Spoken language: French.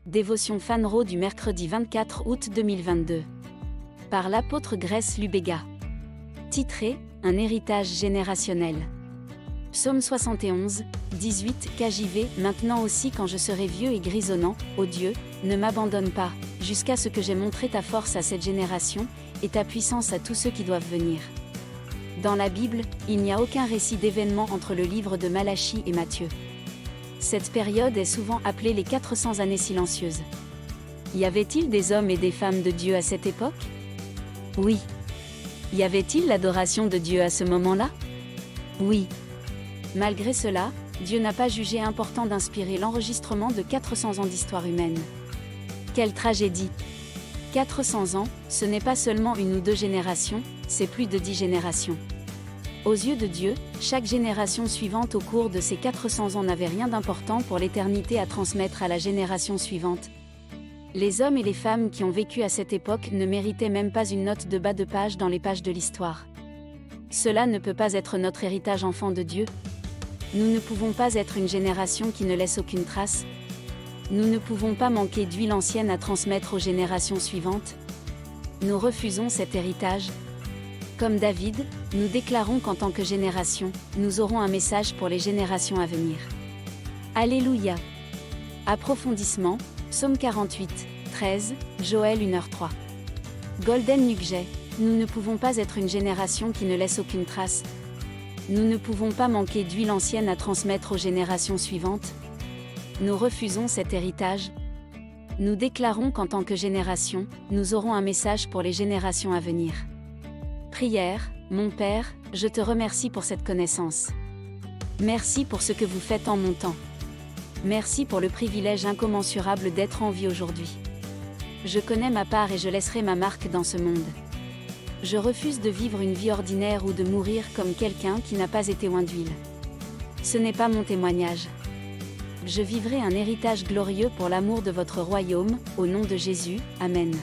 Dévotion Fanro du mercredi 24 août 2022. Par l'apôtre Grace Lubega. Titré « Un héritage générationnel ». Psaume 71, 18 KJV. Maintenant aussi quand je serai vieux et grisonnant, ô Dieu, ne m'abandonne pas, jusqu'à ce que j'aie montré ta force à cette génération, et ta puissance à tous ceux qui doivent venir. Dans la Bible, il n'y a aucun récit d'événement entre le livre de Malachie et Matthieu. Cette période est souvent appelée les 400 années silencieuses. Y avait-il des hommes et des femmes de Dieu à cette époque? Oui. Y avait-il l'adoration de Dieu à ce moment-là? Oui. Malgré cela, Dieu n'a pas jugé important d'inspirer l'enregistrement de 400 ans d'histoire humaine. Quelle tragédie! 400 ans, ce n'est pas seulement une ou deux générations, c'est plus de 10 générations. Aux yeux de Dieu, chaque génération suivante au cours de ces 400 ans n'avait rien d'important pour l'éternité à transmettre à la génération suivante. Les hommes et les femmes qui ont vécu à cette époque ne méritaient même pas une note de bas de page dans les pages de l'histoire. Cela ne peut pas être notre héritage enfant de Dieu. Nous ne pouvons pas être une génération qui ne laisse aucune trace. Nous ne pouvons pas manquer d'huile ancienne à transmettre aux générations suivantes. Nous refusons cet héritage. Comme David, nous déclarons qu'en tant que génération, nous aurons un message pour les générations à venir. Alléluia. Approfondissement, Psaume 48, 13, Joël 1h3. Golden Nugget, nous ne pouvons pas être une génération qui ne laisse aucune trace. Nous ne pouvons pas manquer d'huile ancienne à transmettre aux générations suivantes. Nous refusons cet héritage. Nous déclarons qu'en tant que génération, nous aurons un message pour les générations à venir. Prière, mon Père, je te remercie pour cette connaissance. Merci pour ce que vous faites en mon temps. Merci pour le privilège incommensurable d'être en vie aujourd'hui. Je connais ma part et je laisserai ma marque dans ce monde. Je refuse de vivre une vie ordinaire ou de mourir comme quelqu'un qui n'a pas été oint d'huile. Ce n'est pas mon témoignage. Je vivrai un héritage glorieux pour l'amour de votre royaume, au nom de Jésus, Amen.